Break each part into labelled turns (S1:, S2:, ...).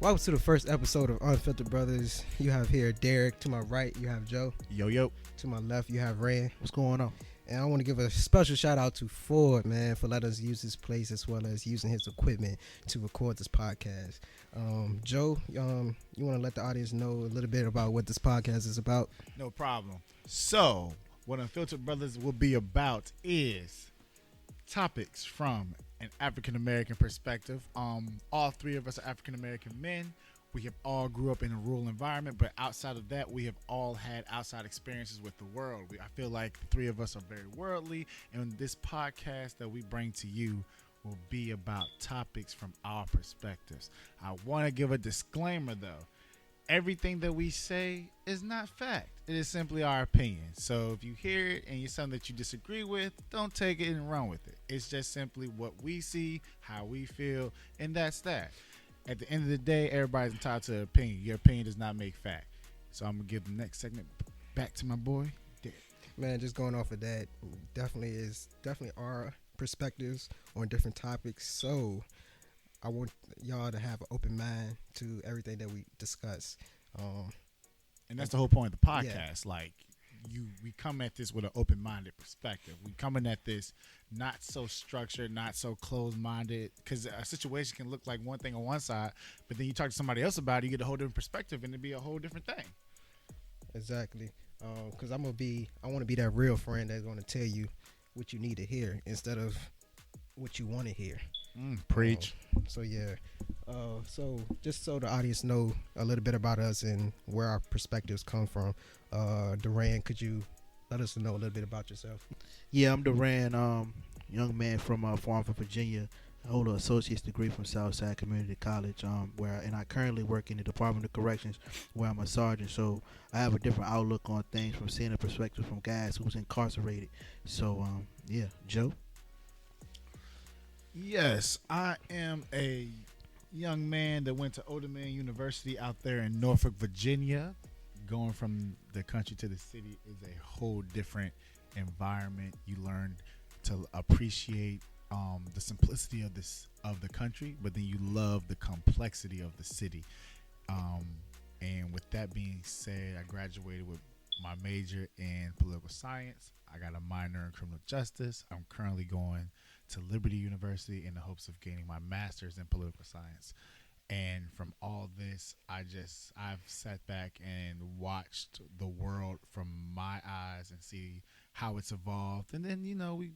S1: Welcome to the first episode of Unfiltered Brothers. You have here Derek. To my right, you have Joe.
S2: Yo.
S1: To my left, you have Ran.
S2: What's going on?
S1: And I want to give a special shout out to Ford, man, for letting us use this place as well as using his equipment to record this podcast. Joe, you want to let the audience know a little bit about what this podcast is about?
S2: No problem. So, what Unfiltered Brothers will be about is topics from an African-American perspective. All three of us are African-American men. We have all grew up in a rural environment, but outside of that, we have all had outside experiences with the world. I feel like the three of us are very worldly, and this podcast that we bring to you will be about topics from our perspectives. I want to give a disclaimer, though. Everything that we say is not fact. It is simply our opinion. So if you hear it and it's something that you disagree with, don't take it and run with it. It's just simply what we see, how we feel, and that's that. At the end of the day, everybody's entitled to an opinion. Your opinion does not make fact. So I'm going to give the next segment back to my boy, Derek.
S1: Man, just going off of that, definitely our perspectives on different topics. So I want y'all to have an open mind to everything that we discuss.
S2: And that's the whole point of the podcast.
S1: Yeah.
S2: Like, we come at this with an open-minded perspective. We coming at this not so structured, not so closed-minded, because a situation can look like one thing on one side, but then you talk to somebody else about it, you get a whole different perspective, and it'd be a whole different thing.
S1: Exactly. Because I want to be that real friend that's going to tell you what you need to hear instead of what you want to hear.
S2: Preach.
S1: So just so the audience know a little bit about us and where our perspectives come from, Duran, could you let us know a little bit about yourself?
S3: Yeah, I'm Duran, young man from Farmville, Virginia. I hold an associate's degree from Southside Community College, and I currently work in the Department of Corrections, where I'm a sergeant. So I have a different outlook on things from seeing a perspective from guys who's incarcerated. So Joe.
S2: Yes, I am a young man that went to Old Man University out there in Norfolk, Virginia. Going from the country to the city is a whole different environment. You learn to appreciate the simplicity of the country, but then you love the complexity of the city. And with that being said, I graduated with my major in political science. I got a minor in criminal justice. I'm currently going to Liberty University in the hopes of gaining my master's in political science. And from all this, I've sat back and watched the world from my eyes and see how it's evolved. And then, we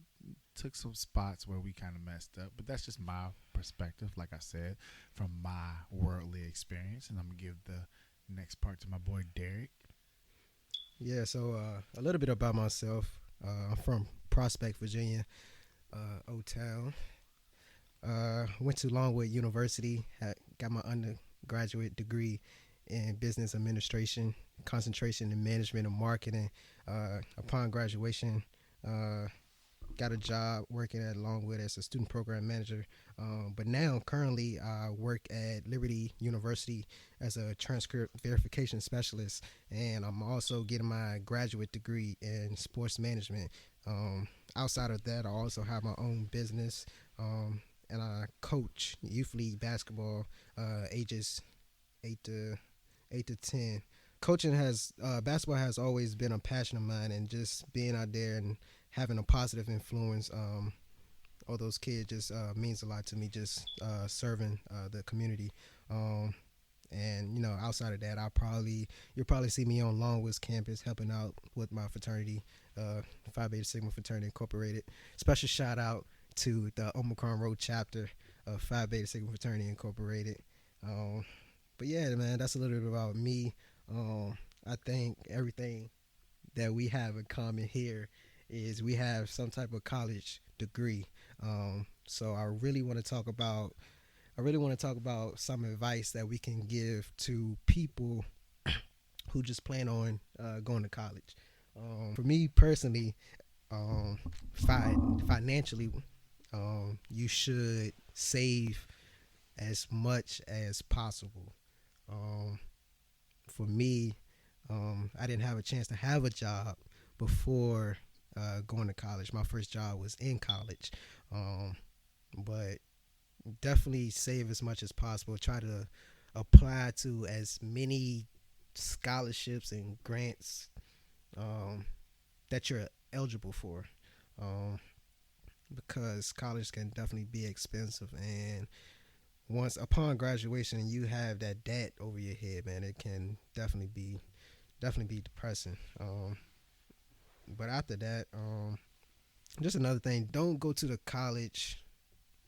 S2: took some spots where we kind of messed up, but that's just my perspective, like I said, from my worldly experience. And I'm going to give the next part to my boy, Derek.
S1: Yeah, so a little bit about myself. I'm from Prospect, Virginia, Old Town. Went to Longwood University, got my undergraduate degree in business administration, concentration in management and marketing. Upon graduation, got a job working at Longwood as a student program manager. But now, currently, I work at Liberty University as a transcript verification specialist, and I'm also getting my graduate degree in sports management. Outside of that, I also have my own business, and I coach youth league basketball, ages 8 to 10. Coaching basketball has always been a passion of mine, and just being out there and having a positive influence all those kids just means a lot to me, just serving the community. And outside of that, you'll probably see me on Longwood's campus helping out with my fraternity, Phi Beta Sigma Fraternity Incorporated. Special shout out to the Omicron Road chapter of Phi Beta Sigma Fraternity Incorporated. But yeah, man, that's a little bit about me. I think everything that we have in common here is we have some type of college degree. So I really want to talk about some advice that we can give to people who just plan on going to college. For me personally, financially, you should save as much as possible. For me, I didn't have a chance to have a job before going to college. My first job was in college, but definitely save as much as possible. Try to apply to as many scholarships and grants um, that you're eligible for. Um, because college can definitely be expensive, and once upon graduation you have that debt over your head, man, it can definitely be depressing. But after that, just another thing, don't go to the college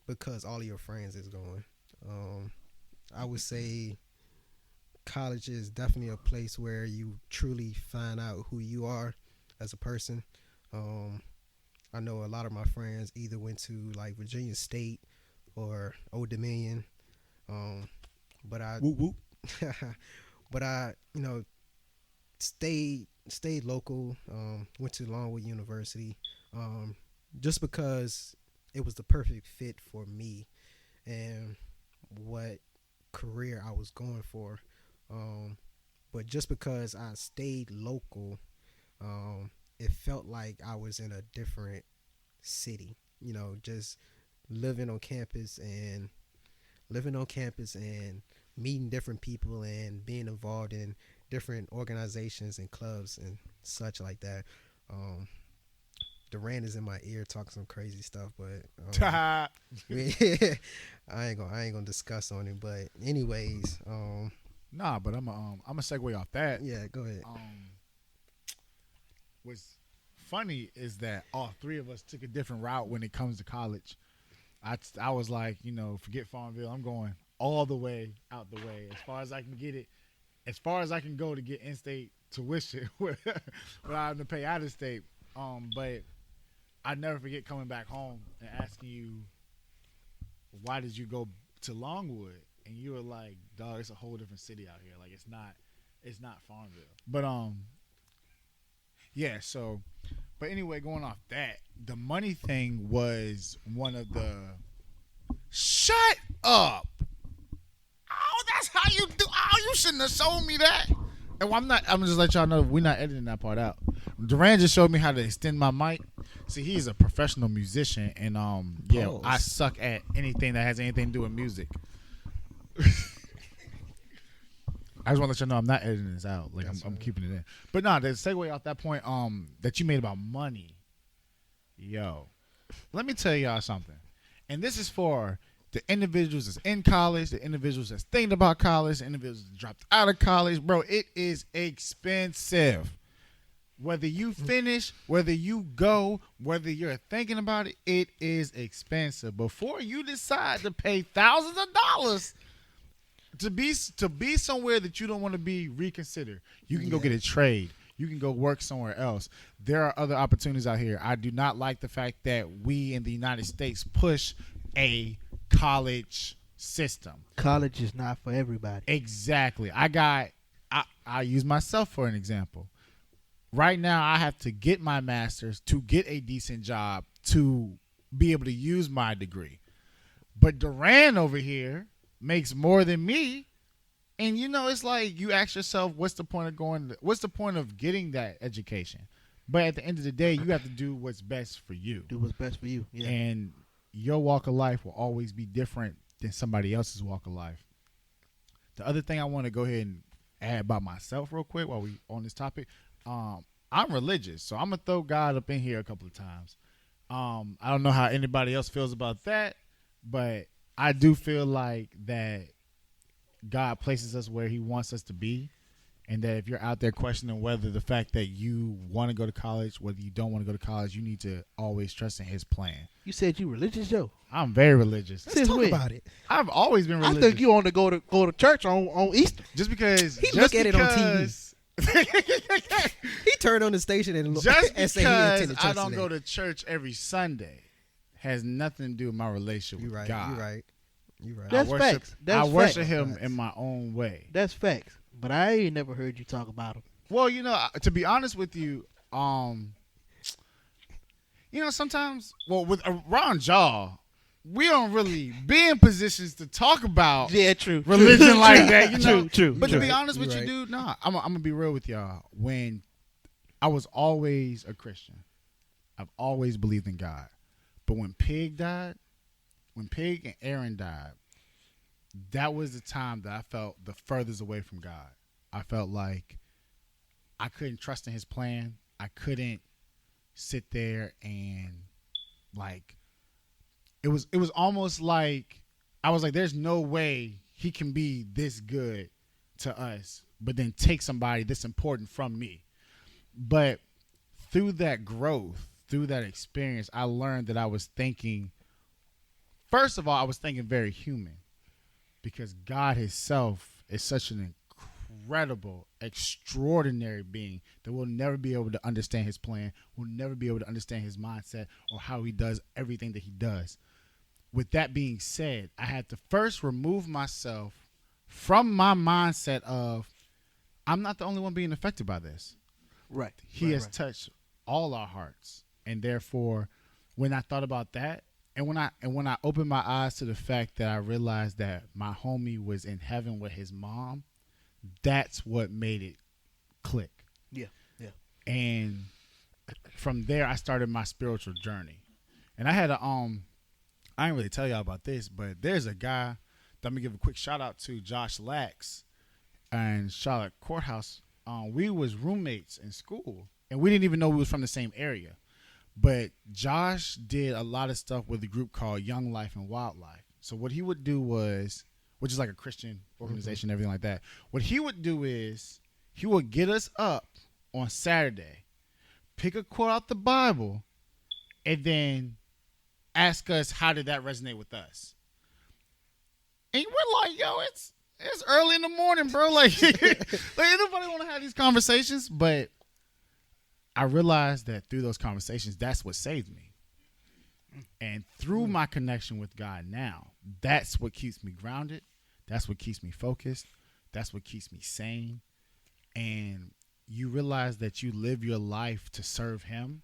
S1: because all of your friends is going. Um, I would say college is definitely a place where you truly find out who you are as a person. Um, I know a lot of my friends either went to like Virginia State or Old Dominion, um, but I,
S2: Whoop whoop.
S1: but I, stayed local. Went to Longwood University, um, just because it was the perfect fit for me and what career I was going for. Um, but just because I stayed local, it felt like I was in a different city. Just living on campus and meeting different people and being involved in different organizations and clubs and such like that. Um, Durant is in my ear talking some crazy stuff, but I ain't gonna discuss on it. But anyways,
S2: Nah, but I'm a segue off that.
S1: yeah, go ahead.
S2: What's funny is that all three of us took a different route when it comes to college. I was like, forget Farmville. I'm going all the way out the way as far as I can get it, as far as I can go to get in-state tuition without having to pay out of state. But I never forget coming back home and asking you, why did you go to Longwood? And you were like, dog, it's a whole different city out here. Like it's not Farmville. But yeah. So, but anyway, going off that, the money thing was one of the. Shut up! Oh, that's how you do. Oh, you shouldn't have showed me that. And well, I'm gonna just let y'all know we're not editing that part out. Durant just showed me how to extend my mic. See, he's a professional musician, and yeah,
S1: Pause.
S2: I suck at anything that has anything to do with music. I just want to let you know I'm not editing this out. Like I'm keeping it in. But no, the segue off that point that you made about money. Yo, let me tell y'all something. And this is for the individuals that's in college, the individuals that's thinking about college, the individuals that dropped out of college. Bro, it is expensive. Whether you finish, whether you go, whether you're thinking about it, it is expensive. Before you decide to pay thousands of dollars to be somewhere that you don't want to be, reconsider. You can go get a trade. You can go work somewhere else. There are other opportunities out here. I do not like the fact that we in the United States push a college system.
S3: College is not for everybody.
S2: Exactly. I use myself for an example. Right now, I have to get my master's to get a decent job to be able to use my degree. But Duran over here makes more than me. And, it's like you ask yourself, what's the point of getting that education? But at the end of the day, you have to do what's best for you.
S3: Do what's best for you. Yeah.
S2: And your walk of life will always be different than somebody else's walk of life. The other thing I want to go ahead and add about myself real quick while we on this topic, I'm religious, so I'm going to throw God up in here a couple of times. I don't know how anybody else feels about that, but I do feel like that God places us where he wants us to be, and that if you're out there questioning whether the fact that you want to go to college, whether you don't want to go to college, you need to always trust in his plan.
S3: You said you religious, Joe.
S2: I'm very religious.
S1: Let's talk about it.
S2: I've always been religious.
S3: I think you want to go to church on Easter.
S2: Just because
S1: He look at it on TV. He turned on the station and
S2: just
S1: and say he attended
S2: because
S1: church
S2: I don't
S1: today.
S2: go to church every Sunday has nothing to do with my relationship
S1: You
S2: with
S1: right.
S2: God.
S1: You right. You right.
S3: That's facts.
S2: I worship
S3: facts.
S2: him in my own way.
S3: That's facts. But I ain't never heard you talk about him.
S2: Well, to be honest with you, sometimes, with around y'all, we don't really be in positions to talk about
S3: True.
S2: religion like that.
S3: True.
S2: But
S3: true.
S2: to be honest
S1: You're
S2: with
S1: right.
S2: you, dude, I'm gonna be real with y'all. When I was always a Christian, I've always believed in God. But when Pig and Erin died, that was the time that I felt the furthest away from God. I felt like I couldn't trust in his plan. I couldn't sit there and like it was almost like I was like, there's no way he can be this good to us, but then take somebody this important from me. But through that growth, through that experience, I learned that I was thinking, first of all, I was thinking very human, because God himself is such an incredible, extraordinary being that we'll never be able to understand his plan. We'll never be able to understand his mindset or how he does everything that he does. With that being said, I had to first remove myself from my mindset of I'm not the only one being affected by this.
S3: Right.
S2: He has touched all our hearts, and therefore, when I thought about that, and when I opened my eyes to the fact that I realized that my homie was in heaven with his mom, that's what made it click.
S3: Yeah. Yeah.
S2: And from there, I started my spiritual journey. And I had I didn't really tell y'all about this, but there's a guy that I'm gonna give a quick shout out to, Josh Lax, and Charlotte Courthouse. We was roommates in school, and we didn't even know we was from the same area. But Josh did a lot of stuff with a group called Young Life and Wildlife. So what he would do was, which is like a Christian organization, everything like that. What he would do is he would get us up on Saturday, pick a quote out the Bible, and then ask us how did that resonate with us. And we're like, yo, it's early in the morning, bro. Like, like nobody want to have these conversations. But I realized that through those conversations, that's what saved me. And through my connection with God now, that's what keeps me grounded. That's what keeps me focused. That's what keeps me sane. And you realize that you live your life to serve him.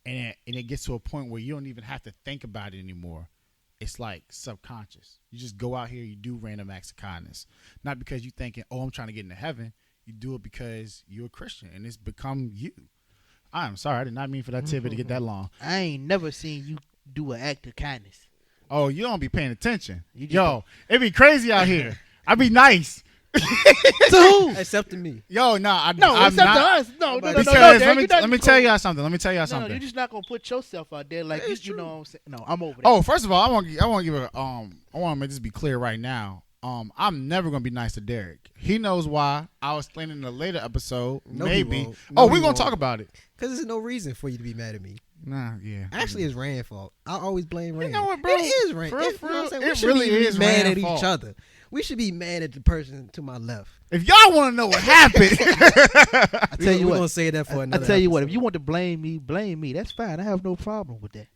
S2: And it gets to a point where you don't even have to think about it anymore. It's like subconscious. You just go out here, you do random acts of kindness. Not because you're thinking, oh, I'm trying to get into heaven. You do it because you're a Christian, and it's become you. I'm sorry, I did not mean for that tidbit to get that long.
S3: I ain't never seen you do an act of kindness.
S2: Oh, you don't be paying attention.
S3: Yo,
S2: Yo, it be crazy out here. I be nice.
S3: to who?
S1: Except to me.
S2: Yo, nah, I'm
S3: Except
S2: not.
S3: to us. No,
S2: Because
S3: Derek,
S2: let me tell y'all something.
S3: No, you're just not gonna put yourself out there like you know what I'm saying. No, I'm over that.
S2: Oh, first of all, I want to give a I want to make this be clear right now. I'm never gonna be nice to Derek. He knows why. I'll explain in a later episode.
S1: No,
S2: maybe.
S1: he won't. No,
S2: We're
S1: he
S2: gonna
S1: won't.
S2: talk about it.
S1: Because there's no reason for you to be mad at me.
S2: Nah, yeah.
S1: Actually, it's Rand's fault. I always blame Rand.
S2: You know what, bro?
S1: It is Rand.
S2: For real,
S1: You know what I'm saying?
S2: it
S1: We should
S2: really
S1: be
S2: is
S1: mad
S2: Rand's
S1: at
S2: fault.
S1: each other. We should be mad at the person to my left.
S2: If y'all want to know what happened,
S3: I tell you
S1: We're
S3: what.
S1: gonna say that for
S3: I
S1: another.
S3: tell you what. If
S1: episode.
S3: you want to blame me. That's fine. I have no problem with that.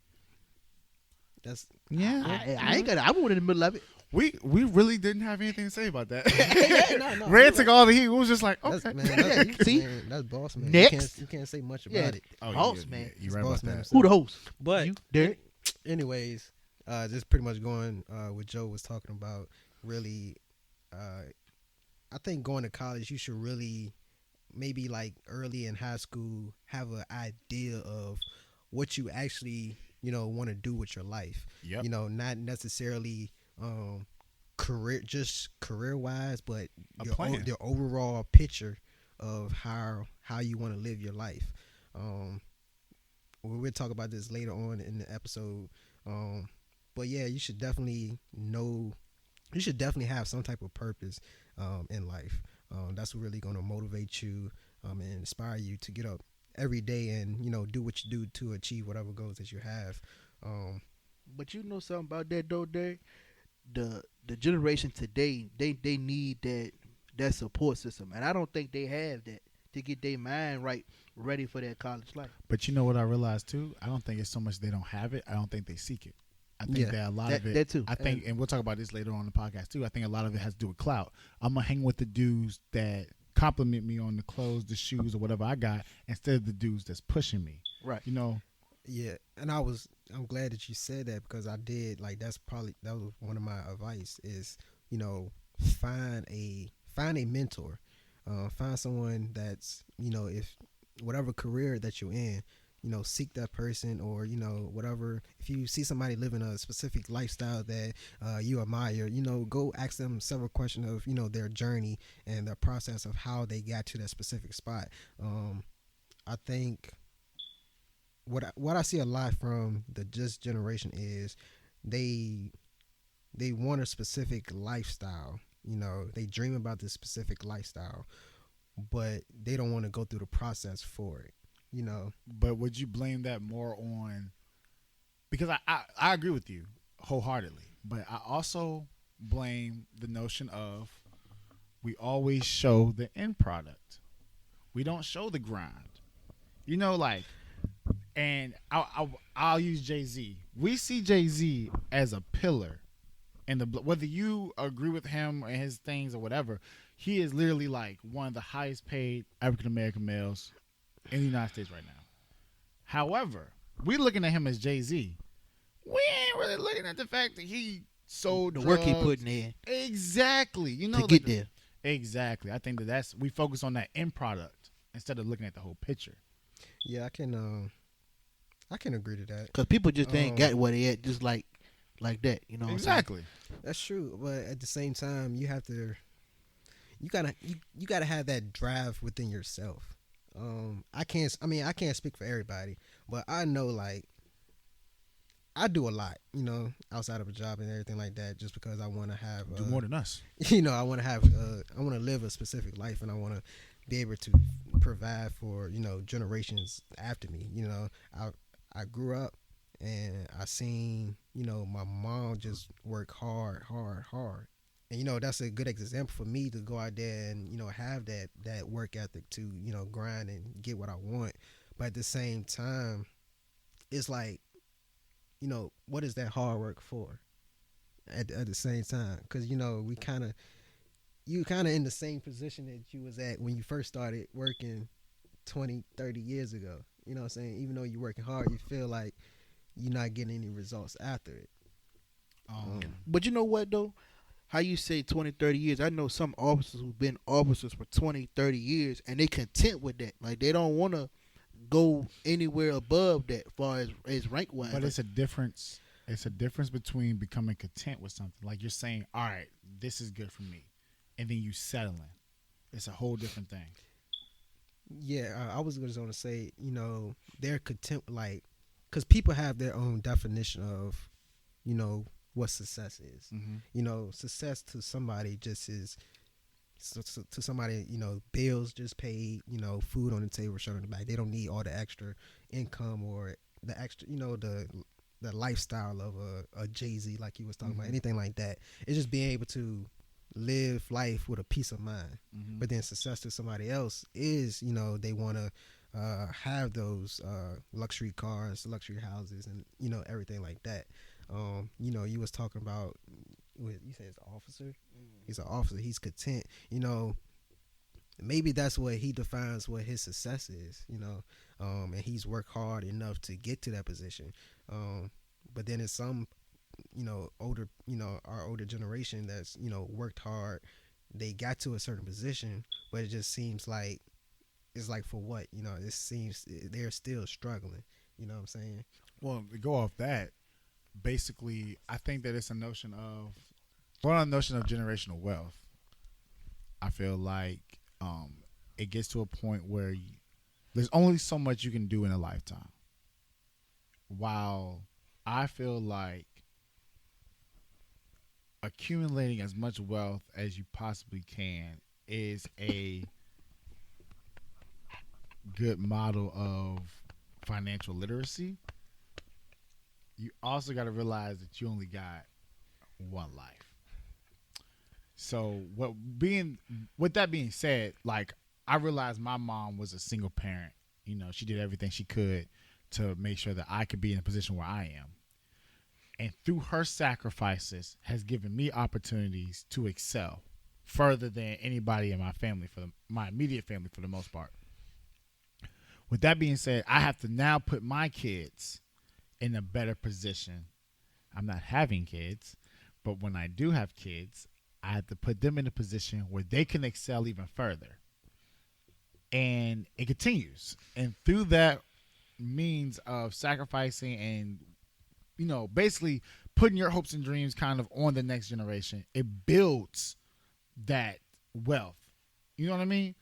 S1: That's
S2: yeah,
S3: I ain't got. I wasn't in the middle of it.
S2: we really didn't have anything to say about that.
S1: no.
S2: Rand took all the heat. We was just like,
S1: That's,
S2: okay.
S1: man,
S3: See?
S1: man, that's boss man.
S3: Next.
S1: You can't say much
S3: Yeah.
S1: about it.
S2: Oh,
S3: Host, man.
S2: You're
S1: It's
S2: right
S1: boss
S2: about
S1: man
S2: that.
S1: himself.
S3: Who the host?
S1: But
S3: You, Derek?
S1: anyways, just pretty much going what Joe was talking about. Really, I think going to college, you should really maybe like early in high school have an idea of what you actually want to do with your life.
S2: Yep.
S1: Not necessarily career wise, but
S2: A plan.
S1: your overall picture of how you want to live your life. We'll talk about this later on in the episode. But yeah, you should definitely know. You should definitely have some type of purpose in life. That's really going to motivate you and inspire you to get up every day and do what you do to achieve whatever goals that you have.
S3: But you know something about that though, Derek? The generation today, they need that support system, and I don't think they have that to get their mind right, ready for that college life.
S2: But you know what I realized too? I don't think it's so much they don't have it. I don't think they seek it. I think that a lot of it.
S3: That too.
S2: I think, and we'll talk about this later on in the podcast too. I think a lot of it has to do with clout. I'm gonna hang with the dudes that compliment me on the clothes, the shoes, or whatever I got, instead of the dudes that's pushing me.
S3: Right.
S1: Yeah, and I'm glad that you said that because I did that was one of my advice is find a mentor, find someone that's if whatever career that you're in, seek that person, or whatever. If you see somebody living a specific lifestyle that you admire, go ask them several questions of their journey and the process of how they got to that specific spot. I think what I see a lot from the just generation is they want a specific lifestyle. They dream about this specific lifestyle, but they don't want to go through the process for it.
S2: But would you blame that more on, because I agree with you wholeheartedly, but I also blame the notion of we always show the end product. We don't show the grind. Like, and I'll use Jay-Z. We see Jay-Z as a pillar, and whether you agree with him and his things or whatever, he is literally like one of the highest paid African American males in the United States right now. However, we looking at him as Jay-Z. We ain't really looking at the fact that he sold
S3: The
S2: drugs.
S3: work he putting in
S2: Exactly.
S3: to get there.
S2: Exactly. I think that's we focus on that end product instead of looking at the whole picture.
S1: Yeah, I can agree to that.
S3: Because people just ain't got where they at just like that. You know what
S2: Exactly.
S3: I'm saying?
S1: That's true, but at the same time, you have to, you gotta have that drive within yourself. I can't speak for everybody, but I know, like, I do a lot, outside of a job and everything like that, just because I want to have
S2: Do more than us.
S1: I want to have I want to live a specific life, and I want to be able to provide for generations after me. I grew up and I seen my mom just work hard, and that's a good example for me to go out there and have that work ethic to grind and get what I want. But at the same time, it's like, what is that hard work for? At the same time, because we kind of in the same position that you was at when you first started working 20-30 years ago. You know what I'm saying? Even though you're working hard, you feel like you're not getting any results after it.
S3: But you know what, though? How you say 20-30 years? I know some officers who've been officers for 20-30 years, and they content with that. Like, they don't want to go anywhere above that as far as rank wise.
S2: But it's a difference. It's a difference between becoming content with something. Like, you're saying, all right, this is good for me, and then you settling. It's a whole different thing.
S1: Yeah, I was just going to say, they're content, like, because people have their own definition of, what success is.
S2: Mm-hmm.
S1: Success to somebody just is, to somebody, bills just paid, food on the table, shirt on the back. They don't need all the extra income or the extra, the lifestyle of a Jay-Z, like you was talking about, anything like that. It's just being able to live life with a peace of mind. But then success to somebody else is, they want to have those luxury cars, luxury houses, and everything like that. You was talking about, you said it's an officer. He's an officer. He's content. Maybe that's what he defines what his success is. And he's worked hard enough to get to that position. But then it's some, older, our older generation that's worked hard. They got to a certain position, but it just seems like it's like, for what? It seems they're still struggling. You know what I'm saying?
S2: Well, to go off that, basically, I think that it's a notion of, well, a notion of generational wealth. I feel like it gets to a point where there's only so much you can do in a lifetime. While I feel like accumulating as much wealth as you possibly can is a good model of financial literacy, you also got to realize that you only got one life. So with that being said, like, I realized my mom was a single parent. She did everything she could to make sure that I could be in a position where I am. And through her sacrifices has given me opportunities to excel further than anybody in my family, my immediate family, for the most part. With that being said, I have to now put my kids in a better position. I'm not having kids, but when I do have kids, I have to put them in a position where they can excel even further. And it continues. And through that means of sacrificing and, basically putting your hopes and dreams kind of on the next generation, it builds that wealth. You know what I mean?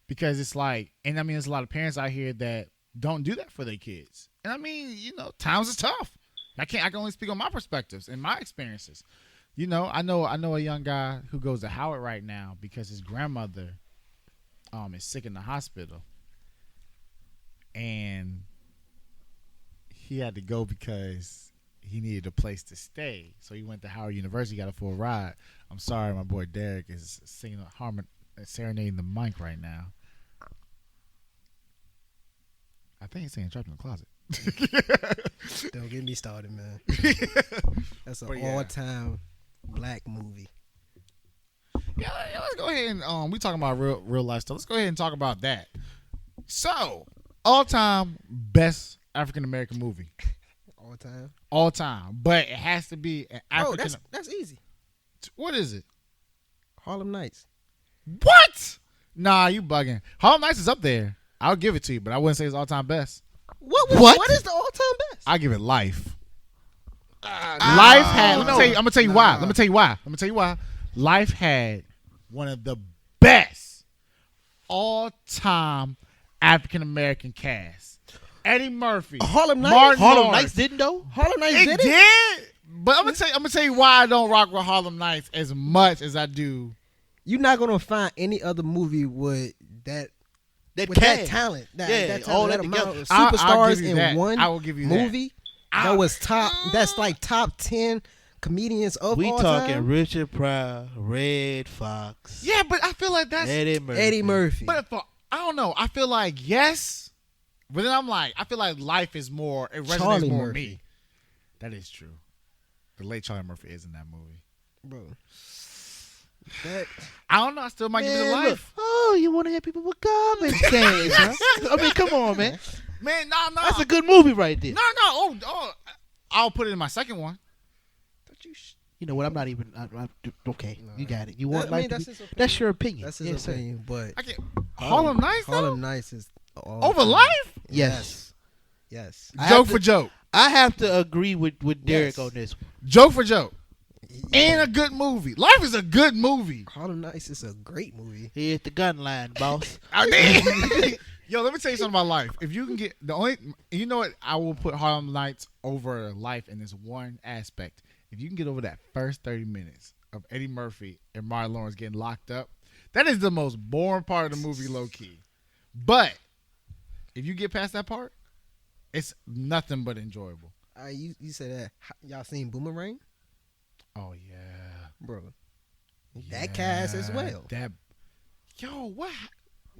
S2: Because it's like, and I mean, there's a lot of parents out here that don't do that for their kids. And I mean, times is tough. I can only speak on my perspectives and my experiences. I know a young guy who goes to Howard right now because his grandmother is sick in the hospital. And he had to go because he needed a place to stay. So he went to Howard University, got a full ride. I'm sorry, my boy Derek is singing serenading the mic right now. I think he's saying Trapped in the Closet.
S1: Don't get me started, man. That's an all-time black movie.
S2: Yeah, let's go ahead and we talking about real life stuff. Let's go ahead and talk about that. So, all-time best African American movie. All time, but it has to be an African.
S1: Oh, that's easy.
S2: What is it?
S1: Harlem Nights.
S2: What? Nah, you bugging. Harlem Nights is up there. I'll give it to you, but I wouldn't say it's all-time best.
S1: What is the all-time best?
S2: I'll give it Life. Life had. I'm gonna tell you why. Let me tell you why. Life had one of the best all-time African American casts. Eddie Murphy,
S1: Harlem Nights.
S3: Harlem Nights didn't though.
S1: Harlem Nights
S2: it did. But I'm gonna tell you why I don't rock with Harlem Nights as much as I do.
S1: You're not gonna find any other movie with that talent.
S3: All that
S1: amount
S3: together.
S1: of superstars in
S2: that.
S1: one
S2: I will give you
S1: movie. That was top. That's like top 10 comedians of
S3: We
S1: all
S3: talking
S1: time.
S3: Richard Pryor, Red Fox.
S2: Yeah, but I feel like that's
S3: Eddie Murphy.
S2: But I don't know. I feel like yes. But then I'm like, I feel like Life is more. It resonates
S1: Charlie
S2: more
S1: Murphy.
S2: with me. That is true. The late Charlie Murphy is in that movie,
S1: Bro.
S2: I don't know. I still might give it a
S3: Man,
S2: Life.
S3: look. You want to have people with garbage cans, huh? I mean, come on, man.
S2: Man, no.
S3: That's a good movie right there.
S2: No. Oh, I'll put it in my second one.
S3: You know what? I'm not even. Okay,
S1: No.
S3: you got it. You want
S1: that's his opinion.
S3: that's your opinion.
S1: That's his
S3: Yes, sir.
S1: opinion. But
S2: I can't. Harlem Nights.
S1: Harlem Nights is
S2: Over Life.
S3: Yes.
S1: Yes.
S2: Joke for joke.
S3: I have to agree with Derek
S1: Yes.
S3: on this.
S2: Joke for joke. And a good movie. Life is a good movie.
S1: Harlem Nights is a great movie.
S3: He hit the gun line, boss.
S2: Yo, let me tell you something about Life. If you can get you know what? I will put Harlem Nights over Life in this one aspect. If you can get over that first 30 minutes of Eddie Murphy and Martin Lawrence getting locked up, that is the most boring part of the movie, low key. But if you get past that part, it's nothing but enjoyable.
S1: You said that. Y'all seen Boomerang?
S2: Oh yeah,
S1: Bro. That cast as well.
S2: What?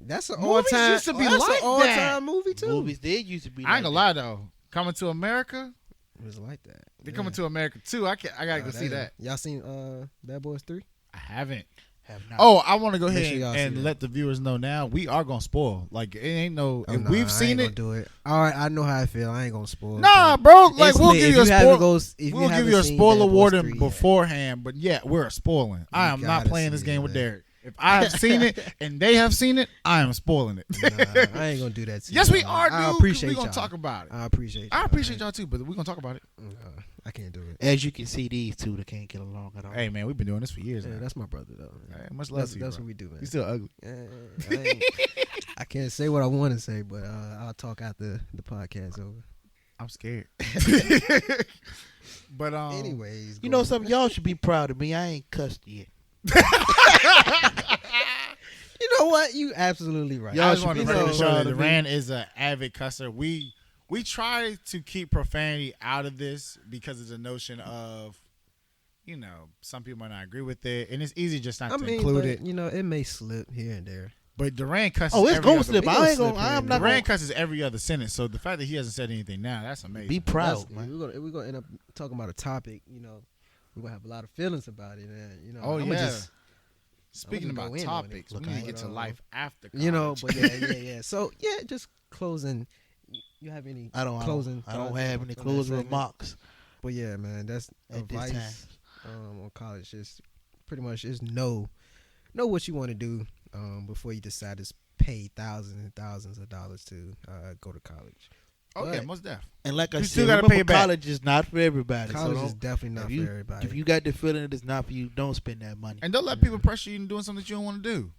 S1: That's an
S2: Movies
S1: all-time.
S2: used to be
S1: that's
S2: like
S1: an all-time movie too.
S3: Movies did used to be.
S2: I ain't gonna lie though. Coming to America,
S1: It was like that.
S2: they're coming to America too. I gotta go see that.
S1: Y'all seen Bad Boys 3?
S2: I haven't.
S3: Have not.
S2: Oh, I want to go
S1: Make
S2: ahead
S1: sure y'all see
S2: and
S1: that.
S2: let the viewers know now. We are gonna spoil. Like it ain't no.
S1: Oh,
S2: if
S1: nah,
S2: we've
S1: I
S2: seen
S1: ain't
S2: it.
S1: gonna do it. All right, I know how I feel. I ain't gonna spoil.
S2: Nah,
S1: it,
S2: bro.
S1: but
S2: Like
S1: it's
S2: we'll
S1: lit.
S2: give
S1: If
S2: you a
S1: haven't
S2: spoil.
S1: goes- if you
S2: We'll give
S1: haven't
S2: you a
S1: seen
S2: spoiler
S1: Bad Boys
S2: warning
S1: 3 yet.
S2: beforehand. But yeah, we're spoiling. I am not
S1: gotta
S2: playing this
S1: see
S2: game
S1: it,
S2: with
S1: man.
S2: Derek. If I have seen it and they have seen it, I am spoiling it.
S1: Nah, I ain't gonna do that to you.
S2: Yes, we
S1: man.
S2: are, dude.
S1: I
S2: 'Cause
S1: appreciate
S2: we gonna
S1: y'all.
S2: talk about it.
S1: I appreciate.
S2: I appreciate y'all too, but we're gonna talk about it.
S1: Nah, I can't do it.
S3: As you can see, these two that can't get along at all.
S2: Hey man, we've been doing this for years
S1: Yeah,
S2: now.
S1: that's my brother though.
S2: Hey, much love to you,
S1: That's
S2: bro.
S1: what we do, man.
S2: You still ugly.
S1: I can't say what I want to say, but I'll talk after the podcast over.
S2: I'm scared. But
S1: Anyways,
S3: You know something? Y'all should be proud of me. I ain't cussed yet.
S1: You know what? You absolutely right.
S2: I just
S3: should
S2: want to
S3: be
S2: show
S3: proud
S2: that
S3: of me.
S2: Duran is an avid cusser. We try to keep profanity out of this because of the notion of, some people might not agree with it, and it's easy just not to include it.
S1: It may slip here and there.
S2: But Duran cusses.
S3: Oh, it's
S2: every
S3: gonna
S2: other-
S3: slip.
S1: It
S3: I
S1: gonna
S3: ain't
S1: slip
S3: gonna.
S1: in
S3: I'm
S1: there.
S3: not
S2: Duran
S3: gonna
S2: cusses every other sentence. So the fact that he hasn't said anything now, that's amazing.
S3: be proud,
S1: If
S3: man.
S1: we're gonna end up talking about a topic, we're gonna have a lot of feelings about it, and
S2: Oh,
S1: I'ma
S2: yeah.
S1: just,
S2: Speaking
S1: I'm gonna
S2: about
S1: go in on it.
S2: topics,
S3: Look,
S2: we need
S3: I
S2: to get to
S1: ain't-
S2: life after college.
S1: but yeah. So yeah, just closing. You have any
S3: I don't.
S1: closing?
S3: I don't
S1: thoughts
S3: have any
S1: on that
S3: closing
S1: segment?
S3: remarks
S1: But yeah, man, that's
S3: at this
S1: advice
S3: time.
S1: on college. Just pretty much just know what you want to do before you decide to pay thousands and thousands of dollars to go to college.
S2: Oh yeah,
S1: But
S2: most def.
S3: And like I
S2: You
S3: said,
S2: still gotta
S3: remember,
S2: pay it back.
S3: college is not for everybody.
S1: college
S3: so
S1: is definitely not
S3: if you,
S1: for everybody.
S3: If you got the feeling that it's not for you, don't spend that money.
S2: And don't let people pressure you into doing something that you don't want to do.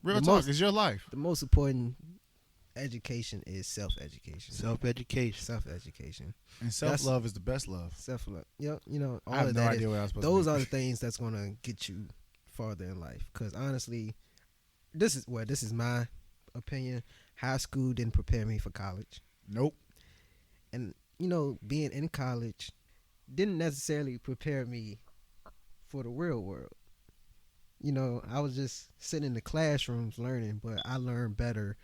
S2: Real
S1: The
S2: talk,
S1: most-
S2: it's your life.
S1: the most important education is self-education.
S3: Self-education.
S1: Self-education.
S2: And self-love is the best love.
S1: Self-love. Yep. You know, all
S2: I have
S1: of
S2: no
S1: that.
S2: idea what I was supposed
S1: Those
S2: to
S1: are the things that's gonna get you farther in life. Because honestly, this is my opinion. High school didn't prepare me for college,
S2: Nope.
S1: and you know, being in college didn't necessarily prepare me for the real world. You know, I was just sitting in the classrooms learning, but I learned better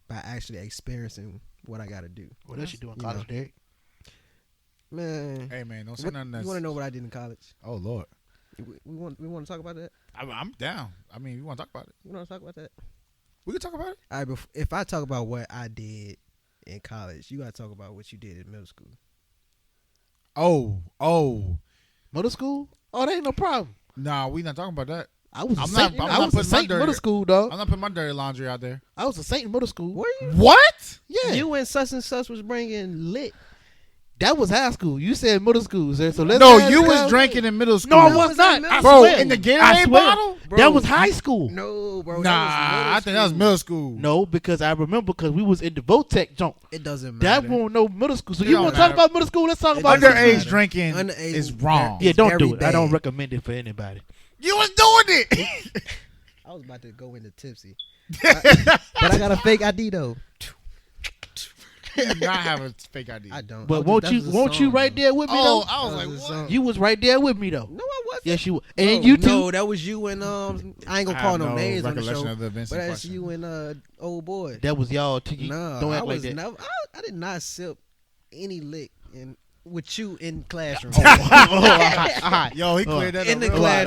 S1: by actually experiencing what I got to do.
S3: What else you doing in
S1: You
S3: college,
S1: know.
S3: Derek?
S1: Man,
S2: Hey man, don't say
S1: what,
S2: nothing.
S1: you
S2: That's,
S1: want to know what I did in college?
S2: Oh Lord,
S1: We want to talk about that.
S2: I'm down. I mean, you want to talk about it?
S1: You want to talk about that?
S2: We can talk about it.
S1: All right, if I talk about what I did in college, you got to talk about what you did in middle school.
S2: Oh,
S3: Middle school? Oh, that ain't no problem.
S2: nah, we not talking about that.
S3: I was
S2: I'm
S3: a
S2: not-
S3: saint.
S2: I'm
S3: I
S2: not
S3: was a
S2: putting my
S3: saint in
S2: dirty-
S3: middle school, dog.
S2: I'm not putting my dirty laundry out there.
S3: I was a saint in middle school.
S1: Were you?
S2: What?
S3: Yeah,
S1: You and such was bringing lit.
S3: that was high school. You said middle school, sir. So let's
S2: No,
S3: ask
S2: you
S3: the
S2: was
S3: guy.
S2: drinking in middle school.
S3: No, I
S1: That
S3: was
S1: was
S3: not.
S1: in middle
S3: I
S2: Bro,
S3: swear.
S2: in the
S3: I
S2: Gatorade
S3: swear.
S2: bottle?
S1: Bro,
S3: That was high school.
S1: No, bro.
S2: Nah, I think that was middle school.
S3: No, because I remember because we was in the Votech junk.
S1: It doesn't
S3: That
S1: matter.
S3: won't no middle school. So
S2: It
S3: you
S2: don't
S3: want to talk
S2: matter.
S3: about middle school? Let's talk
S1: It
S3: about
S1: doesn't
S3: middle
S2: Underage
S1: matter.
S2: drinking
S1: Underage
S2: is
S1: is
S2: wrong.
S3: Yeah, don't
S1: very
S3: do it. I don't
S1: bad.
S3: recommend it for anybody.
S2: You was doing it.
S1: I was about to go into tipsy, but I got a fake ID though.
S2: You do not have a fake ID.
S1: I don't.
S3: But won't you right there with me
S2: Oh,
S3: though?
S2: I was
S1: That
S2: like,
S1: was a
S2: what?
S1: song.
S3: You was right there with me though.
S1: No, I wasn't.
S3: Yes, you. And
S1: No,
S3: you too.
S1: No, that was you and I ain't gonna call no names on the
S2: recollection
S1: show.
S2: of the events
S1: But
S2: in
S1: that's
S2: question.
S1: you and old boy.
S3: That was y'all.
S1: Nah,
S3: Don't
S1: I
S3: act like
S1: was
S3: that.
S1: never. I did not sip any lick with you in classroom.
S2: Yo, he cleared that
S1: In
S2: up.
S1: the
S2: real
S1: class-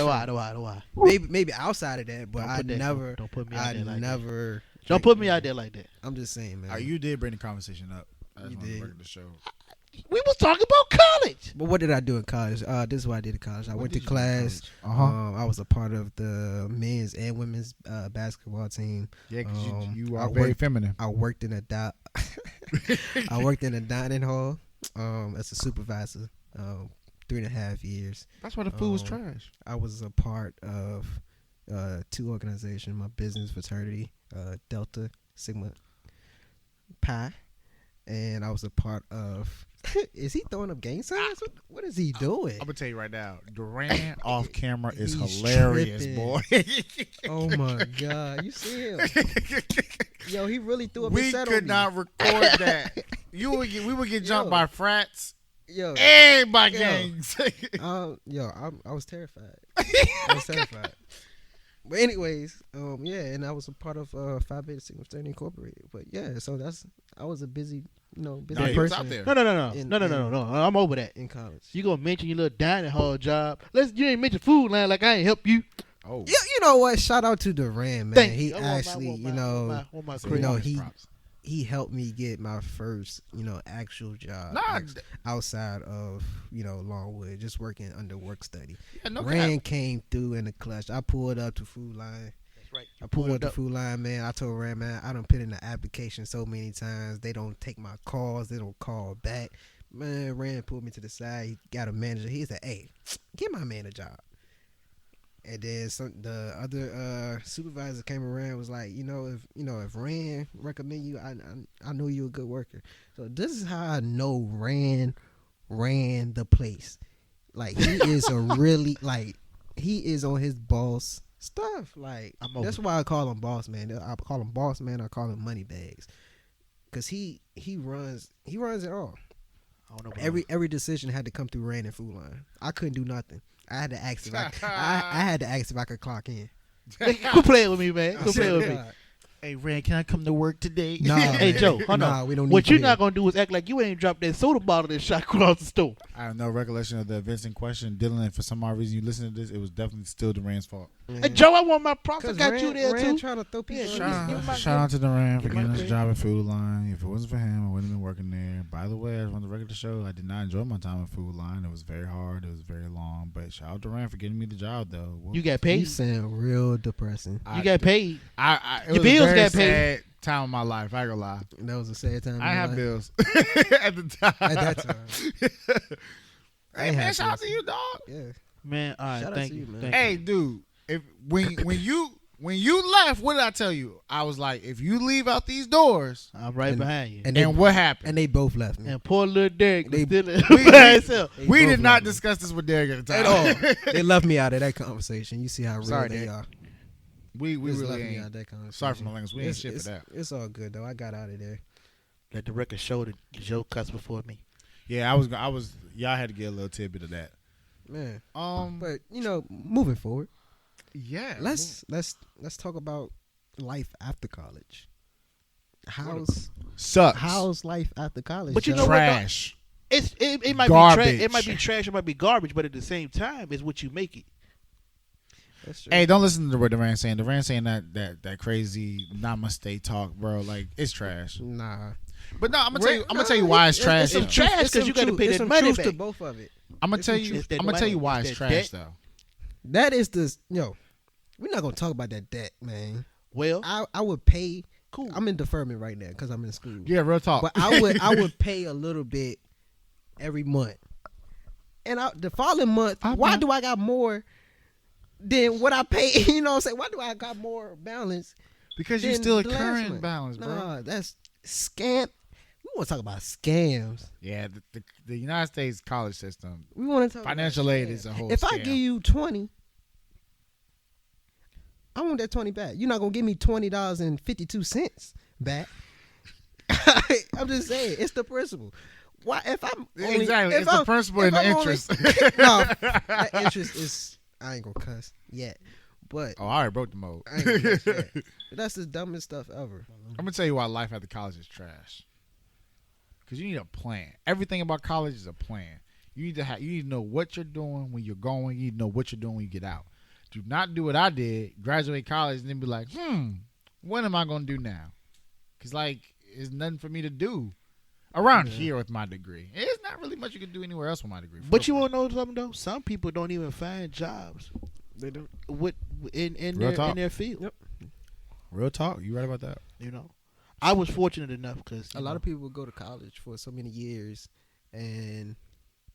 S2: quick.
S3: Why?
S1: maybe outside of that, but
S3: Don't
S1: I
S3: put that-
S1: never.
S3: Don't put me
S1: I
S3: out there like that.
S1: never.
S3: Don't put me out there like that.
S1: I'm just saying, man.
S2: You did bring the conversation up. I just
S1: You
S2: wanted to
S1: did.
S2: record the show.
S3: We was talking about college.
S1: But what did I do in college? This is what I did in college. I
S2: What
S1: went
S2: did
S1: to
S2: you do in
S1: class.
S2: college?
S1: I was a part of the men's and women's basketball team.
S2: Yeah, because you
S1: I
S2: are very
S1: worked-
S2: feminine.
S1: I worked in a I worked in a dining hall as a supervisor. 3.5 years.
S2: That's why the food was
S1: Um,
S2: trash.
S1: I was a part of 2 organizations. My business fraternity, Delta Sigma Pi, and I was a part of. Is he throwing up gang signs? What is he doing?
S2: I'm gonna tell you right now, Duran off camera is
S1: He's
S2: hilarious,
S1: tripping.
S2: boy.
S1: Oh my god, you see him? Yo, he really threw up
S2: We
S1: his set
S2: could
S1: on me.
S2: not record that. We would get jumped
S1: Yo.
S2: by frats
S1: Yo,
S2: and by
S1: Yo.
S2: gangs.
S1: I was terrified. I was terrified. But anyways, yeah, and I was a part of Phi Beta Sigma Fraternity Incorporated. But yeah, so I was a busy, busy
S2: Nah, you was
S1: person
S2: out there.
S3: No. I'm over that.
S1: in college.
S3: You gonna mention your little dining hall job? You ain't mention food line like I ain't help you.
S2: Oh,
S1: Yeah, you know what? Shout out to Duran, man.
S3: Thank
S1: He
S3: you. I want my-
S1: actually,
S3: want my
S2: So
S3: credit.
S1: know,
S2: want his
S1: he-
S2: props.
S1: he helped me get my first, actual job
S2: Nah,
S1: outside of, Longwood, just working under work study.
S2: yeah, no
S1: Ran came through in the clutch. I pulled up to Food Line.
S3: That's right.
S1: I pulled up to Food Line, man. I told Ran, man, I done put in the application so many times. They don't take my calls. They don't call back. Man, Ran pulled me to the side. He got a manager. He said, "Hey, give my man a job." And then the other supervisor came around and was like, if Rand recommend you, I know you're a good worker. So this is how I know Rand ran the place. Like he is a really he is on his boss stuff. Like that's why I call him boss man. I call him boss man. I call him money bags, cause he runs it all.
S3: I don't know about
S1: Every decision had to come through Rand and Food Line. I couldn't do nothing. I had to ask if I had to ask if I could clock in.
S3: Quit playing with me, man.
S1: I
S3: Quit
S1: said,
S3: playing with me.
S1: "God."
S3: Hey, Rand, can I come to work today?
S1: Nah,
S3: Hey,
S1: man.
S3: Joe, hold on.
S1: Nah, we don't need
S3: What
S1: you
S3: you're not
S1: here.
S3: going to do is act like you ain't dropped that soda bottle that shot across the store.
S2: I have no recollection of the events in question. Dylan, and for some odd reason you listen to this, it was definitely still Duran's fault.
S3: Hey, Joe, I want my props. I
S1: Cause
S3: got you there,
S1: Rand
S3: too.
S1: trying to throw people.
S3: Yeah,
S1: in
S3: give
S1: this-
S3: my-
S2: Shout out to Duran for
S3: give my
S2: getting us a
S3: credit.
S2: job at Food Line. If it wasn't for him, I wouldn't have been working there. By the way, I just want to record the show. I did not enjoy my time at Food Line. It was very hard. It was very long. But shout out to Duran for getting me the job, though.
S3: You got
S1: You
S3: paid.
S1: sound real depressing.
S3: You got paid.
S2: It
S3: Your
S2: was
S3: bills
S2: very
S3: got paid.
S2: sad time of my life. I ain't gonna lie.
S1: That was a sad time.
S2: I have bills at the time.
S1: At that time.
S2: Hey man, shout out to you, dog.
S1: Yeah.
S3: Man, all right,
S1: Shout out
S3: thank
S1: to
S3: you.
S1: you, man.
S3: Thank
S2: Hey,
S3: you.
S2: dude. If when you left, what did I tell you? I was like, if you leave out these doors,
S3: I'm right
S1: And-
S3: behind you.
S2: and what happened?
S1: And they both left me.
S3: And poor little Derek was
S1: They-
S3: still
S2: we-
S3: by himself.
S1: They
S2: We
S1: both
S2: did not
S1: left me.
S2: discuss this with Derek at the time.
S1: At all. They left me out of that conversation. You see how real
S2: Sorry,
S1: they
S2: Dick.
S1: are.
S2: We
S1: Just
S2: really
S1: left me out
S2: ain't.
S1: of that conversation.
S2: Sorry for my language. We ain't shit for that.
S1: It's all good though. I got out of there.
S3: Let the record show that Joe cuts before me.
S2: Yeah, I was. Y'all had to get a little tidbit of that.
S1: Man.
S2: Um,
S1: But moving forward,
S2: yeah.
S1: let's talk about life after college.
S2: Sucks.
S1: How's life after college?
S3: But you
S1: Joe?
S3: know what,
S2: Trash.
S3: It might
S2: Garbage.
S3: be trash. It might be trash. It might be garbage. But at the same time, it's what you make it.
S1: That's true.
S2: Hey, don't listen to what Duran saying. Duran saying that crazy namaste talk, bro. Like it's trash.
S1: Nah.
S2: But no, I'm gonna tell you why it's trash.
S3: some
S2: though.
S3: trash. Trash 'cause you gotta pay
S1: There's
S3: that
S1: some
S3: money
S1: truth to
S3: back.
S1: both of it.
S2: I'm gonna
S1: It's
S2: tell
S1: some
S2: you.
S3: truth.
S2: I'm gonna tell you why
S3: It's
S2: it's
S3: that
S2: trash
S3: debt.
S2: though.
S1: That is the we're not gonna talk about that debt, man.
S3: Well,
S1: I would pay.
S3: cool.
S1: I'm in deferment right now because I'm in school.
S2: Yeah, real talk.
S1: But I would pay a little bit every month, and the following month, why do I got more than what I pay? You know what I'm saying? Why do I got more balance?
S2: because you're
S1: than
S2: still a
S1: the last
S2: current
S1: one?
S2: balance, bro.
S1: Nah, that's scam. We want to talk about scams.
S2: Yeah, the United States college system,
S1: We want to talk
S2: financial
S1: about
S2: aid
S1: scams.
S2: is a whole.
S1: If I
S2: scam.
S1: give you 20, I want that 20 back. You're not gonna give me $20.52 back. I'm just saying, it's the principle. Why? If I'm only,
S2: exactly,
S1: if
S2: it's
S1: I'm,
S2: the principle
S1: if
S2: and the
S1: I'm only-
S2: interest.
S1: no, that interest is. I ain't gonna cuss yet, but
S2: Oh, I already broke the mode.
S1: I ain't gonna cuss yet. But that's the dumbest stuff ever.
S2: I'm gonna tell you why life after college is trash. Because you need a plan. Everything about college is a plan. You need to know what you're doing when you're going. You need to know what you're doing when you get out. Do not do what I did, graduate college, and then be like, what am I gonna do now? Because like, there's nothing for me to do around here with my degree. There's not really much you can do anywhere else with my degree.
S3: But you want to know something though? Some people don't even find jobs
S1: They do.
S3: in
S2: Real talk.
S3: their field.
S1: Yep.
S2: Real talk. You right about that?
S3: You know, I was fortunate enough because
S1: A lot of people go to college for so many years and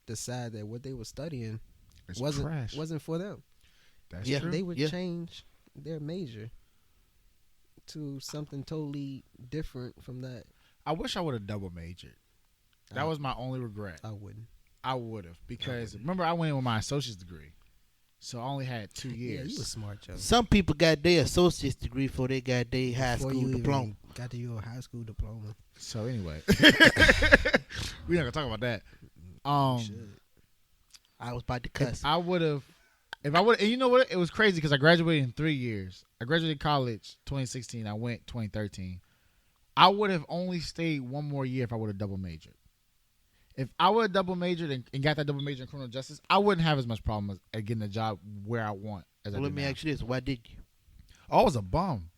S1: decide that what they were studying
S2: It's
S1: wasn't
S2: trash.
S1: wasn't for them.
S2: That's
S3: Yeah.
S2: true.
S1: They would
S3: Yeah.
S1: change their major to something totally different from that.
S2: I wish I would have double majored. That was my only regret.
S1: I wouldn't.
S2: I would have because remember I went in with my associate's degree, so I only had 2 years.
S1: Yeah, you was smart, Joe.
S3: some people got their associate's degree before they got their high
S1: Before
S3: school
S1: you
S3: diploma.
S1: even got to your high school diploma.
S2: So anyway, we're not gonna talk about that.
S1: You should.
S3: I was about to
S2: If
S3: cuss.
S2: I would have, and you know what? It was crazy because I graduated in 3 years. I graduated college 2016. I went 2013. I would have only stayed one more year if I would have double majored. If I would have double majored and got that double major in criminal justice, I wouldn't have as much problem at getting a job where I want as I
S3: Well,
S2: do
S3: let me
S2: now.
S3: ask you this: why did you?
S2: Oh, I was a bum.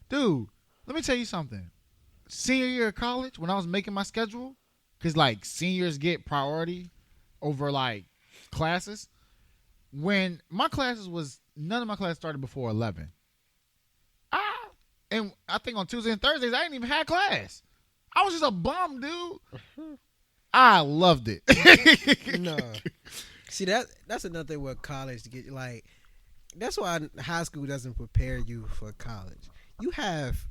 S2: Dude, let me tell you something. Senior year of college, when I was making my schedule, because, like, seniors get priority over, like, classes. When my classes none of my classes started before 11. And I think on Tuesdays and Thursdays, I didn't even have class. I was just a bum, dude. I loved it.
S1: No. See, that's another thing with college to get like. That's why high school doesn't prepare you for college. You have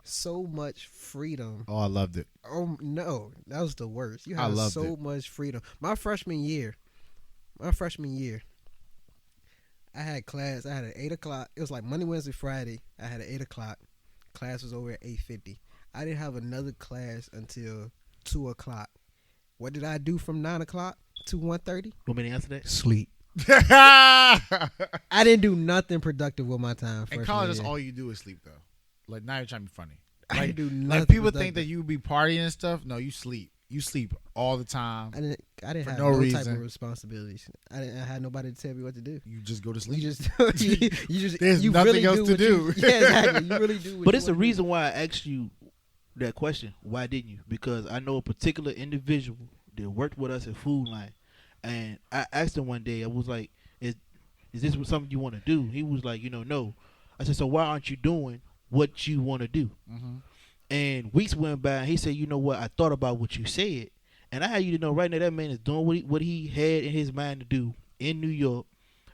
S1: so much freedom.
S2: Oh, I loved it.
S1: Oh no, that was the worst. You
S2: I
S1: have
S2: loved
S1: so
S2: it.
S1: much freedom. My freshman year, I had class. I had at 8 o'clock. It was like Monday, Wednesday, Friday. I had at 8 o'clock. Class was over at 8:50. I didn't have another class until 2 o'clock. What did I do from 9 o'clock to 1:30?
S3: Want me to answer that?
S1: Sleep.
S2: In
S1: I didn't do nothing productive with my time.
S2: college, that's all you do is sleep, though. Like, now you're trying to be funny.
S1: I
S2: Like,
S1: didn't do nothing.
S2: like people think
S1: productive.
S2: that you be partying and stuff. No, you sleep. You sleep all the time.
S1: I didn't
S2: for
S1: have
S2: no
S1: no type
S2: reason.
S1: of responsibilities. I had nobody to tell me what to do.
S2: You just go to
S1: You
S2: sleep.
S1: just you just
S2: There's
S1: you
S2: nothing
S1: really
S2: else
S1: do
S2: to
S1: what
S2: do.
S1: Yeah, exactly. You really do. What
S3: But
S1: you
S3: it's the
S1: wanna do.
S3: reason why I asked you that question. Why didn't you? Because I know a particular individual that worked with us at Food Line, and I asked him one day. I was like, "Is this something you want to do?" He was like, "No." I said, "So why aren't you doing what you want to do?"
S2: Mm-hmm.
S3: And weeks went by, and he said, "You know what? I thought about what you said, and I had you to know right now that man is doing what he had in his mind to do in New York,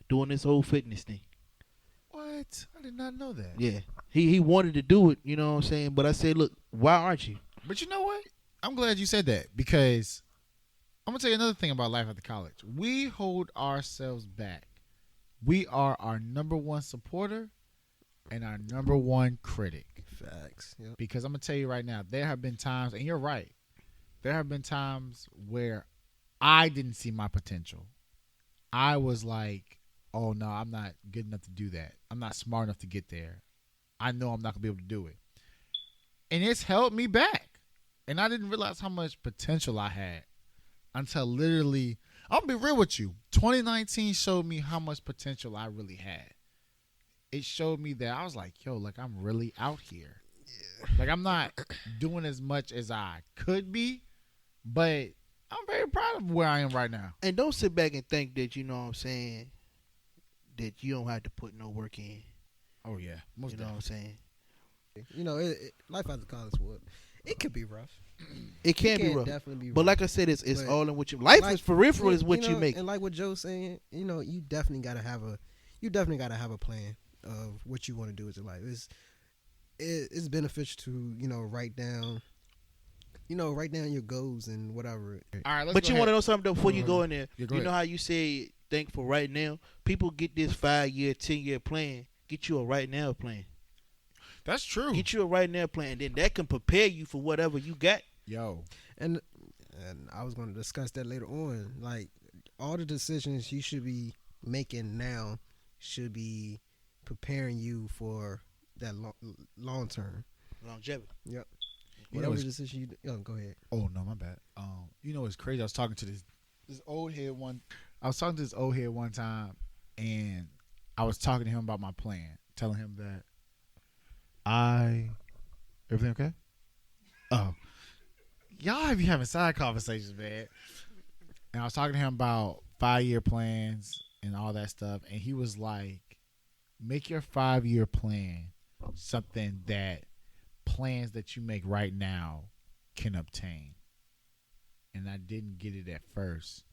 S3: doing this whole fitness thing."
S2: What? I did not know that.
S3: Yeah, he wanted to do it. You know what I'm saying? But I said, "Look, why aren't you?"
S2: But you know what? I'm glad you said that because I'm gonna tell you another thing about life after college. We hold ourselves back. We are our number one supporter and our number one critic.
S1: Facts. Yep.
S2: Because I'm gonna tell you right now, there have been times, and you're right, there have been times where I didn't see my potential. I was like, oh no, I'm not good enough to do that. I'm not smart enough to get there. I know I'm not gonna be able to do it. And it's held me back. And I didn't realize how much potential I had until literally, I'm gonna be real with you. 2019 showed me how much potential I really had. It showed me that I was like, yo, like I'm really out here. Yeah. Like I'm not doing as much as I could be, but I'm very proud of where I am right now.
S3: And don't sit back and think that, you know what I'm saying, that you don't have to put no work in.
S2: Oh yeah, most
S3: you know what I'm saying.
S1: You know, life after college, it could be rough.
S3: It can be rough.
S1: Definitely be rough.
S3: But like I said, it's all in what you life is for real. Is what you make.
S1: And like what Joe's saying, you know, you definitely gotta have a plan of what you want to do with your life. It's beneficial to, you know, write down your goals and whatever.
S2: All right,
S3: but you want to know something though, before you go in there?
S2: Yeah,
S3: you know how you say think for right now? People get this 5-year, 10-year plan. Get you a right now plan.
S2: That's true.
S3: Get you a right now plan, and then that can prepare you for whatever you got.
S2: Yo.
S1: And I was going to discuss that later on. Like, all the decisions you should be making now should be preparing you for that long term
S3: longevity.
S1: Yep.
S2: You
S1: Whatever
S2: know
S1: decision you go ahead.
S2: Oh no, my bad. You know what's crazy? I was talking to this old head one. I was talking to this old head one time, and I was talking to him about my plan, telling him that everything okay? Oh, y'all be having side conversations, man. And I was talking to him about 5-year plans and all that stuff, and he was like, "Make your 5-year plan something that plans that you make right now can obtain." And I didn't get it at first,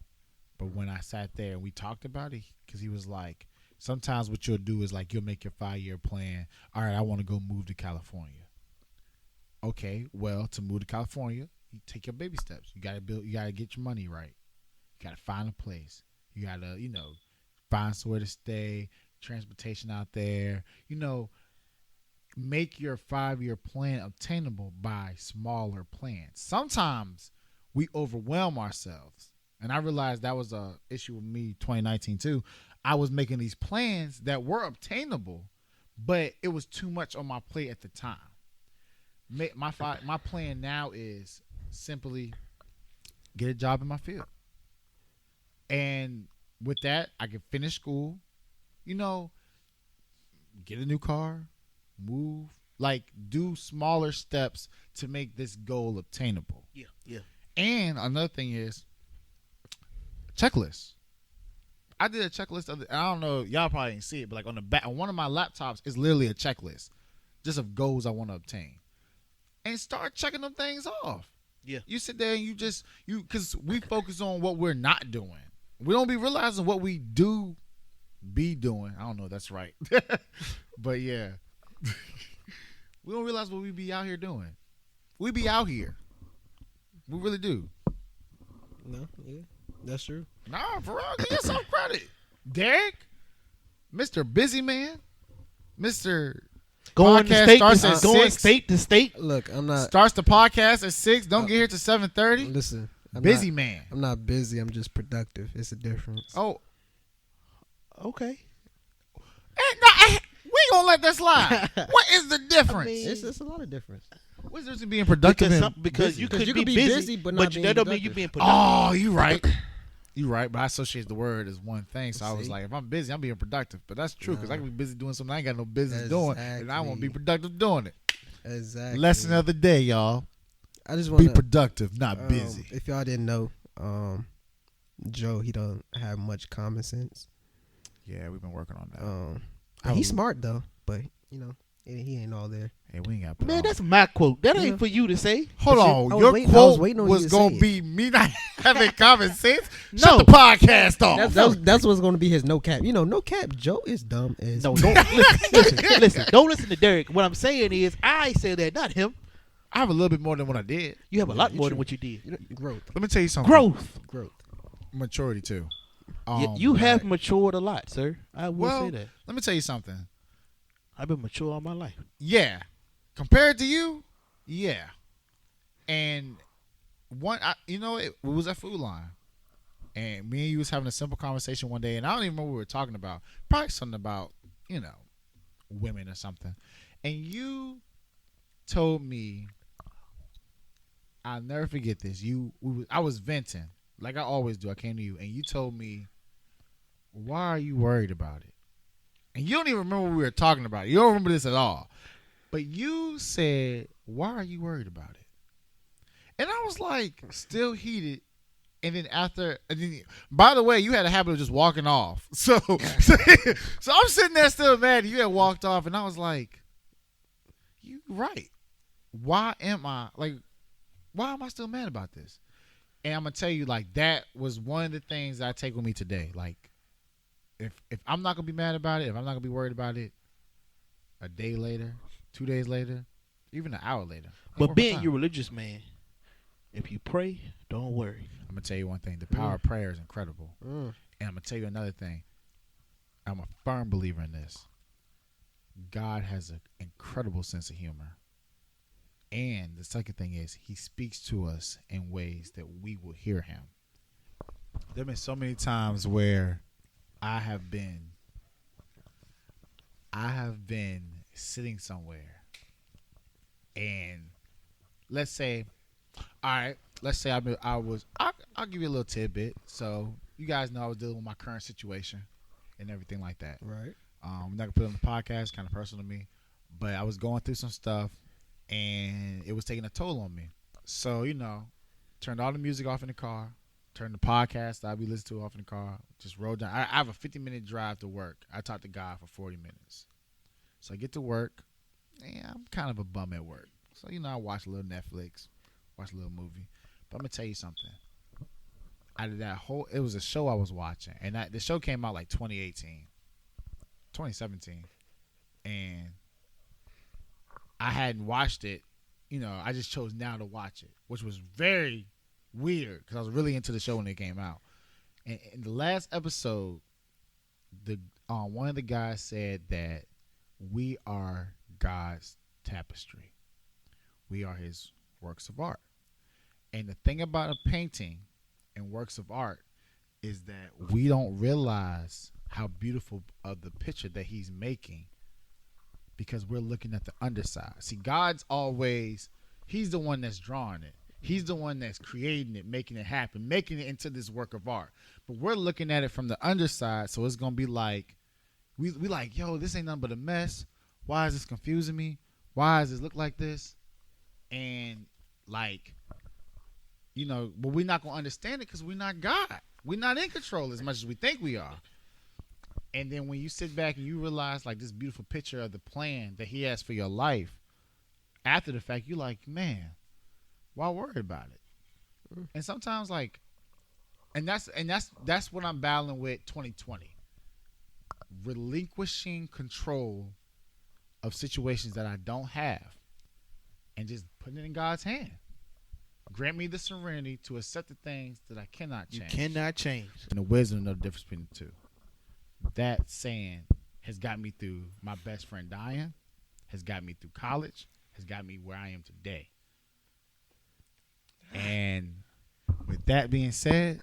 S2: but when I sat there and we talked about it, because he was like, sometimes what you'll do is like you'll make your 5-year plan. All right, I want to go move to California. Okay, well, to move to California, you take your baby steps. You gotta get your money right. You gotta find a place. You gotta, find somewhere to stay, transportation out there. Make your 5-year plan obtainable by smaller plans. Sometimes we overwhelm ourselves. And I realized that was a issue with me 2019 too. I was making these plans that were obtainable, but it was too much on my plate at the time. My plan now is simply get a job in my field. And with that, I can finish school, get a new car, move, do smaller steps to make this goal obtainable.
S3: Yeah.
S2: And another thing is checklist. I did a checklist I don't know, y'all probably didn't see it, but on the back on one of my laptops is literally a checklist just of goals I want to obtain. And start checking them things off.
S3: Yeah.
S2: You sit there and because we focus on what we're not doing. We don't be realizing what we do be doing. I don't know if that's right. But yeah. We don't realize what we be out here doing. We be out here. We really do.
S1: No, yeah, that's true.
S2: Nah, for real, give yourself credit. Derek, Mr. Busy Man, Mr.
S3: Going state to state.
S1: Look, I'm not.
S2: Starts the podcast at 6. Don't get here to 7:30.
S1: Listen,
S2: busy man.
S1: I'm not busy. I'm just productive. It's a difference.
S2: Oh,
S3: okay.
S2: we ain't gonna let that slide. What is the difference?
S1: It's a lot of difference.
S2: What's the difference in being productive?
S3: Because you could be busy, but
S1: not
S3: that don't mean you being productive.
S2: Oh, you right. You right, but I associate the word as one thing. So I was like, if I'm busy, I'm being productive. But that's true because I can be busy doing something I ain't got no business doing, and I won't be productive doing it.
S1: Exactly.
S2: Lesson of the day, y'all.
S1: I just want
S2: to be productive, not busy.
S1: If y'all didn't know, Joe, he don't have much common sense.
S2: Yeah, we've been working on that.
S1: He's smart though, but he ain't all there.
S2: Hey, we ain't got to put
S3: Man,
S2: on.
S3: that's my quote. That ain't
S1: Yeah.
S3: for you to say.
S2: Hold
S1: I
S2: on.
S1: was
S2: Your
S1: waiting- I
S2: quote
S1: was waiting on you
S2: was
S1: to
S2: going
S1: say
S2: to
S1: it.
S2: be me not having common sense?
S3: No.
S2: Shut the podcast off.
S1: That's what's going to be his no cap. No cap. Joe is dumb as
S3: No, don't listen. Don't listen to Derek. What I'm saying is, I said that, not him.
S2: I have a little bit more than what I did.
S3: You have a
S1: Yeah,
S3: lot
S1: you
S3: more
S1: true.
S3: than what you did.
S1: Growth.
S2: Let me tell you something.
S3: Growth.
S2: Maturity, too.
S3: You have
S2: but-
S3: matured a lot, sir. I will
S2: Well,
S3: say that.
S2: let me tell you something.
S3: I've been mature all my life.
S2: Yeah. Compared to you, yeah. And it was at Food Line. And me and you was having a simple conversation one day, and I don't even remember what we were talking about. Probably something about, women or something. And you told me, I'll never forget this. I was venting, like I always do. I came to you, and you told me, why are you worried about it? And you don't even remember what we were talking about. You don't remember this at all. But you said, why are you worried about it? And I was like, still heated. And then by the way, you had a habit of just walking off. So I'm sitting there still mad. You had walked off, and I was like, you right. Why am I still mad about this? And I'm going to tell you, like, that was one of the things that I take with me today. Like, if I'm not going to be mad about it, if I'm not going to be worried about it, a day later, 2 days later, even an hour later.
S3: But being your religious man, if you pray, don't worry.
S2: I'm going to tell you one thing. The power of prayer is incredible. And I'm going to tell you another thing. I'm a firm believer in this. God has an incredible sense of humor. And the second thing is he speaks to us in ways that we will hear him. There have been so many times where I have been sitting somewhere, and let's say I'll give you a little tidbit. So you guys know I was dealing with my current situation and everything like that.
S1: Right.
S2: I'm not gonna put it on the podcast, kind of personal to me, but I was going through some stuff and it was taking a toll on me. So, turned all the music off in the car, turned the podcast that I'll be listening to off in the car, just rode down. I have a 50-minute drive to work. I talked to God for 40 minutes. So I get to work, and I'm kind of a bum at work. So, I watch a little Netflix, watch a little movie. But I'm going to tell you something. Out of that it was a show I was watching, and the show came out like 2017. And I hadn't watched it. I just chose now to watch it, which was very weird because I was really into the show when it came out. And in the last episode, one of the guys said that we are God's tapestry. We are his works of art. And the thing about a painting and works of art is that we don't realize how beautiful of the picture that he's making because we're looking at the underside. See, he's the one that's drawing it. He's the one that's creating it, making it happen, making it into this work of art. But we're looking at it from the underside, so it's going to be like, we like, yo, this ain't nothing but a mess. Why is this confusing me? Why does this look like this? And like, but we're not going to understand it because we're not God. We're not in control as much as we think we are. And then when you sit back and you realize like this beautiful picture of the plan that he has for your life, after the fact, you're like, man, why worry about it? And sometimes that's what I'm battling with 2020. Relinquishing control of situations that I don't have and just putting it in God's hand. Grant me the serenity to accept the things that I cannot change.
S3: You cannot change.
S2: And the wisdom to know the difference between the two. That saying has got me through my best friend dying, has got me through college, has got me where I am today. And with that being said,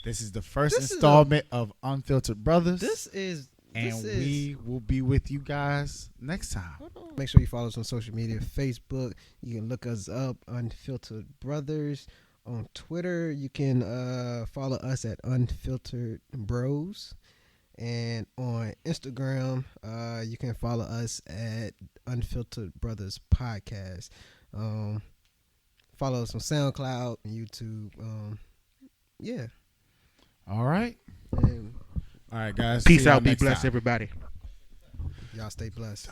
S2: this is the first installment of Unfiltered Brothers. We will be with you guys next time.
S1: Make sure you follow us on social media, Facebook. You can look us up, Unfiltered Brothers. On Twitter, you can follow us at Unfiltered Bros. And on Instagram, you can follow us at Unfiltered Brothers Podcast. Follow us on SoundCloud and YouTube. Yeah.
S2: All right.
S1: And
S2: all right, guys.
S3: Peace out. Be blessed, everybody.
S1: y'all stay blessed.